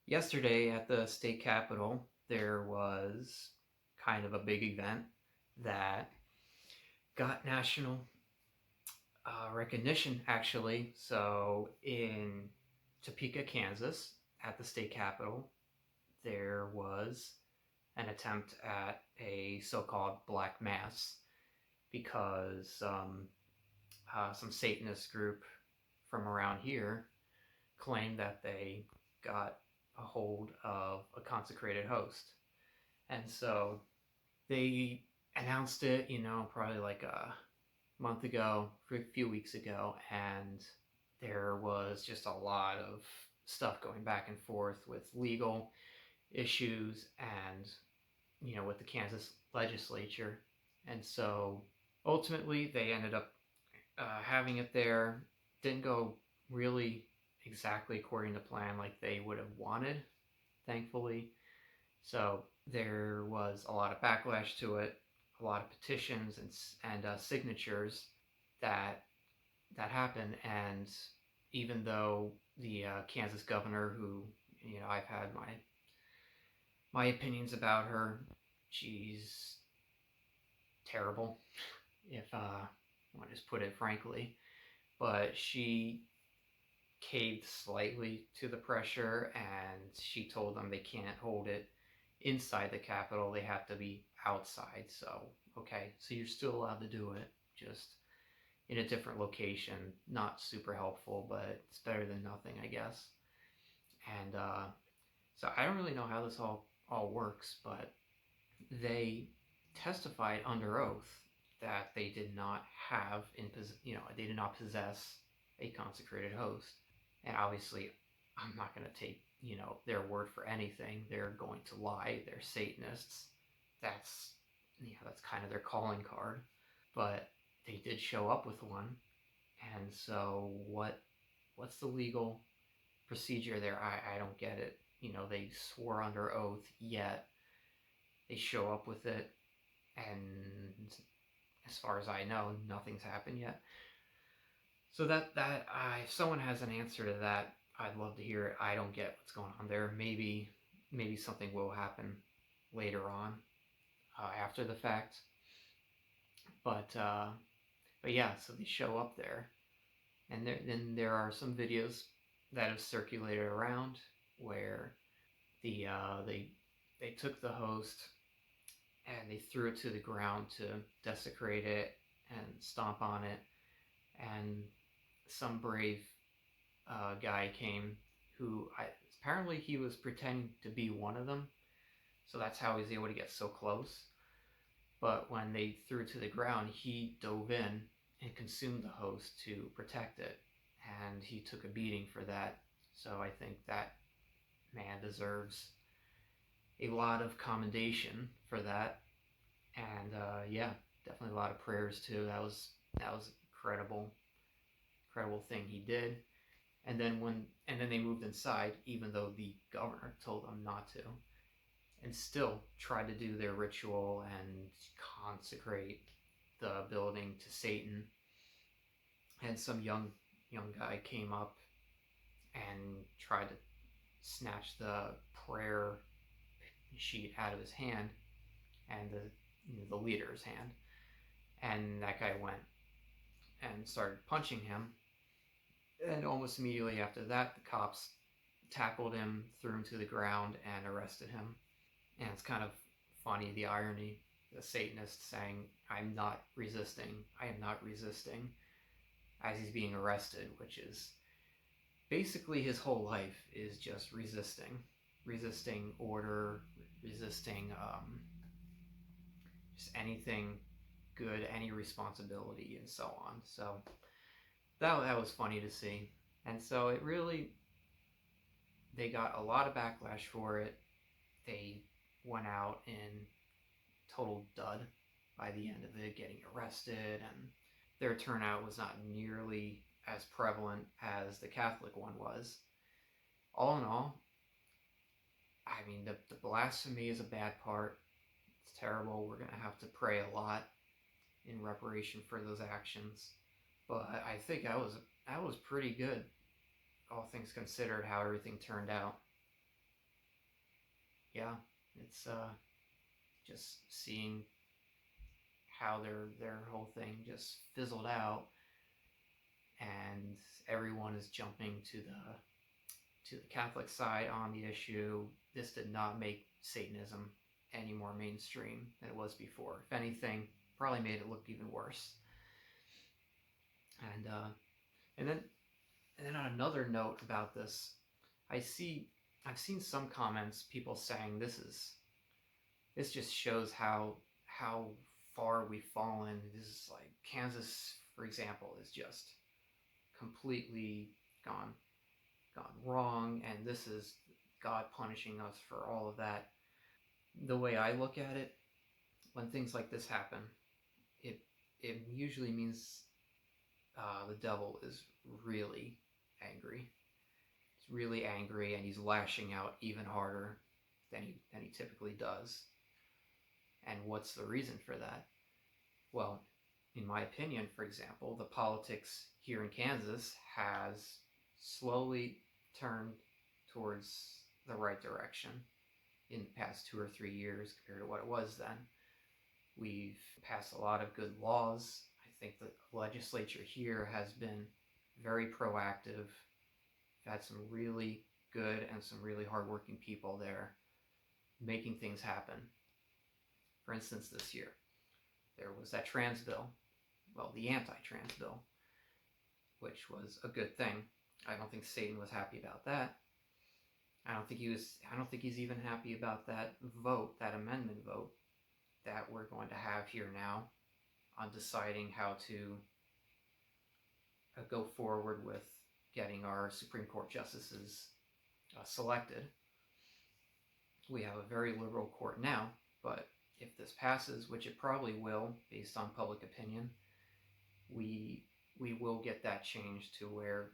Yesterday at the state capitol, there was kind of a big event that got national recognition, actually. So, in Topeka, Kansas, at the state capitol, there was an attempt at a so called Black Mass because some Satanist group from around here claimed that they got a hold of a consecrated host. And so they announced it, probably like a month ago, a few weeks ago, and there was just a lot of stuff going back and forth with legal issues and, with the Kansas legislature. And so ultimately, they ended up having it there. Didn't go really exactly according to plan like they would have wanted, thankfully. So there was a lot of backlash to it, a lot of petitions and signatures that happened. And even though the Kansas governor, who I've had my opinions about her, she's terrible, if I want to just put it frankly. But she caved slightly to the pressure, and she told them they can't hold it inside the Capitol, they have to be outside. So, okay, so you're still allowed to do it, just in a different location. Not super helpful, but it's better than nothing, I guess. And so I don't really know how this all works, but they testified under oath that they did not have they did not possess a consecrated host. And obviously, I'm not going to take their word for anything. They're going to lie. They're Satanists. That's that's kind of their calling card. But they did show up with one, and so what's the legal procedure there? I don't get it. They swore under oath, yet they show up with it, and as far as I know, nothing's happened yet. So if someone has an answer to that, I'd love to hear it. I don't get what's going on there. Maybe something will happen later on, after the fact. But yeah, so they show up there, and then there are some videos that have circulated around where they took the host and they threw it to the ground to desecrate it and stomp on it, and some brave guy came who apparently he was pretending to be one of them, so that's how he was able to get so close. But when they threw it to the ground, he dove in and consumed the host to protect it, and he took a beating for that. So I think that man deserves a lot of commendation for that. And yeah, definitely a lot of prayers too. That was incredible thing he did. And then they moved inside, even though the governor told them not to, and still tried to do their ritual and consecrate the building to Satan. And some young guy came up and tried to snatch the prayer sheet out of his hand, and the leader's hand, and that guy went and started punching him. And almost immediately after that, the cops tackled him, threw him to the ground, and arrested him. And it's kind of funny, the irony. The Satanist saying, I'm not resisting, I am not resisting, as he's being arrested, which is basically his whole life is just resisting order, resisting just anything good, any responsibility, and so on. So that was funny to see. And so they got a lot of backlash for it. They went out in total dud by the end of it, getting arrested, and their turnout was not nearly as prevalent as the Catholic one was. All in all, I mean, the blasphemy is a bad part. It's terrible. We're going to have to pray a lot in reparation for those actions. But I think that was pretty good, all things considered, how everything turned out. yeah, it's just seeing how their whole thing just fizzled out, and everyone is jumping to the Catholic side on the issue. This did not make Satanism any more mainstream than it was before. If anything, probably made it look even worse. And and then and then on another note about this, I've seen some comments, people saying this just shows how far we've fallen. This is like Kansas, for example, is just completely gone wrong, and this is God punishing us for all of that. The way I look at it, when things like this happen, it usually means the devil is really angry. He's really angry, and he's lashing out even harder than he typically does. And what's the reason for that? Well, in my opinion, for example, the politics here in Kansas has slowly turned towards the right direction in the past 2 or 3 years compared to what it was then. We've passed a lot of good laws. I think the legislature here has been very proactive. We've had some really good and some really hardworking people there making things happen. For instance, this year, there was that trans bill, well, the anti-trans bill, which was a good thing. I don't think Satan was happy about that. I don't think he's even happy about that vote, that amendment vote that we're going to have here now on deciding how to go forward with getting our Supreme Court justices selected. We have a very liberal court now, but if this passes, which it probably will based on public opinion, we will get that changed to where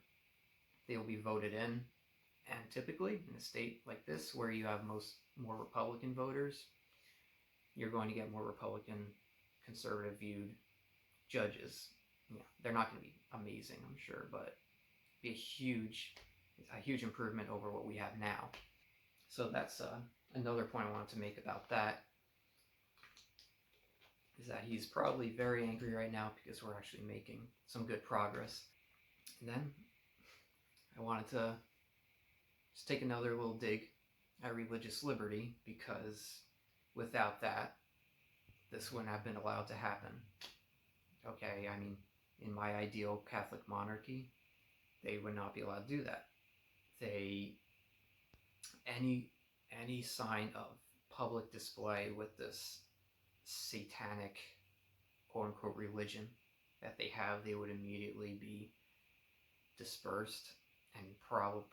they will be voted in. And typically in a state like this where you have more Republican voters, you're going to get more Republican conservative viewed judges. Yeah, they're not going to be amazing, I'm sure, but be a huge improvement over what we have now. So that's another point I wanted to make about that, is that he's probably very angry right now because we're actually making some good progress. And then I wanted to just take another little dig at religious liberty, because without that, this wouldn't have been allowed to happen. Okay, I mean, in my ideal Catholic monarchy, they would not be allowed to do that. Any sign of public display with this satanic quote-unquote religion that they have, they would immediately be dispersed and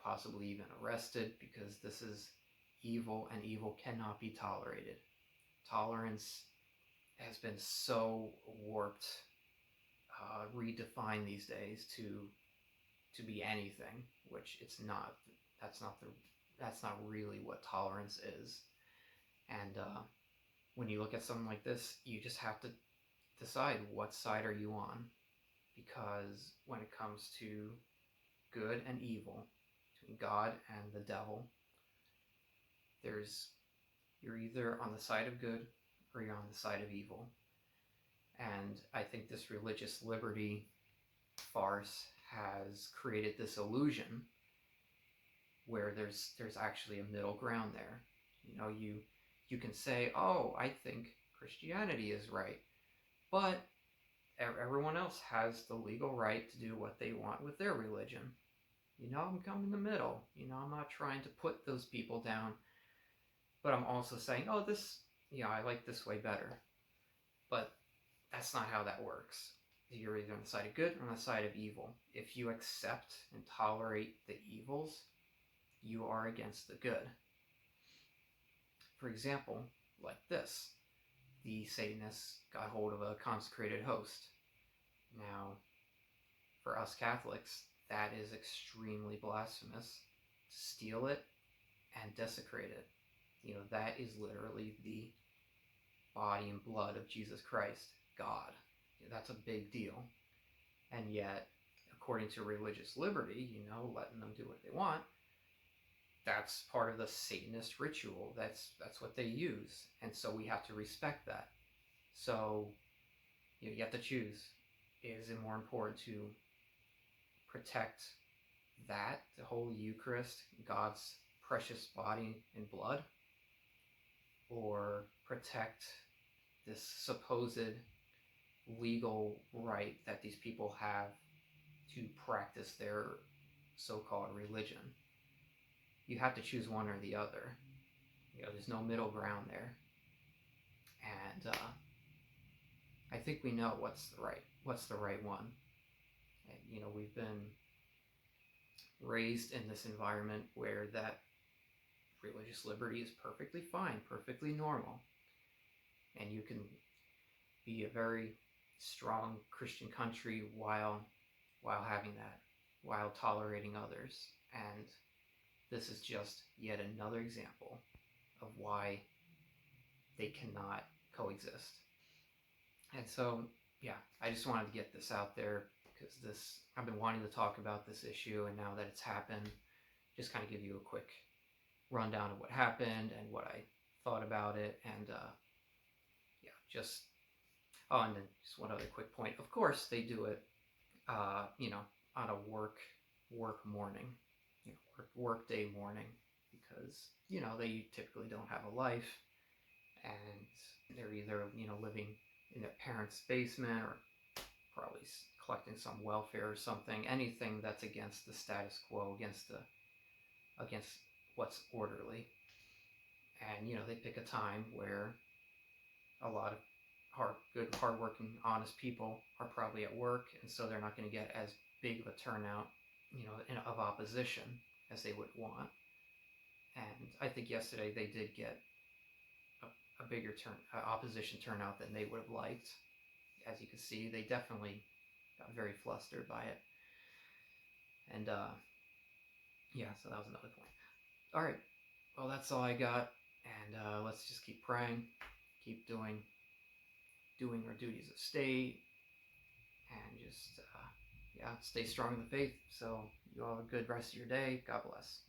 possibly even arrested, because this is evil, and evil cannot be tolerated. Tolerance has been so warped, redefined these days to be anything, which it's not. That's not really what tolerance is. And when you look at something like this, you just have to decide, what side are you on? Because when it comes to good and evil, between God and the devil, you're either on the side of good or you're on the side of evil. And I think this religious liberty farce has created this illusion where there's actually a middle ground there. You know, you can say, oh, I think Christianity is right, but everyone else has the legal right to do what they want with their religion. You know, I'm coming in the middle. You know, I'm not trying to put those people down, but I'm also saying, oh, I like this way better. But that's not how that works. You're either on the side of good or on the side of evil. If you accept and tolerate the evils, you are against the good. For example, like this, the Satanists got hold of a consecrated host. Now, for us Catholics, that is extremely blasphemous. To steal it and desecrate it, you know, that is literally the body and blood of Jesus Christ, God. That's a big deal. And yet, according to religious liberty, you know, letting them do what they want, that's part of the Satanist ritual. That's what they use, and so we have to respect that. So you have to choose: is it more important to protect that, the Holy Eucharist, God's precious body and blood, or protect this supposed legal right that these people have to practice their so-called religion? You have to choose one or the other. There's no middle ground there. And I think we know what's the right one. And, we've been raised in this environment where that religious liberty is perfectly fine, perfectly normal, and you can be a very strong Christian country while having that, while tolerating others. And this is just yet another example of why they cannot coexist. And so, yeah, I just wanted to get this out there because I've been wanting to talk about this issue, and now that it's happened, just kind of give you a quick rundown of what happened and what I thought about it. And and then just one other quick point. Of course, they do it, on a work morning, work day morning, because they typically don't have a life, and they're either living in their parents' basement or probably collecting some welfare or something, anything that's against the status quo, against what's orderly. And they pick a time where a lot of hardworking, honest people are probably at work, and so they're not going to get as big of a turnout, of opposition as they would want. And I think yesterday they did get a bigger opposition turnout than they would have liked. As you can see, they definitely got very flustered by it. And so that was another point. All right, well, that's all I got, and let's just keep praying, keep doing our duties of state, and just stay strong in the faith. So you all have a good rest of your day. God bless.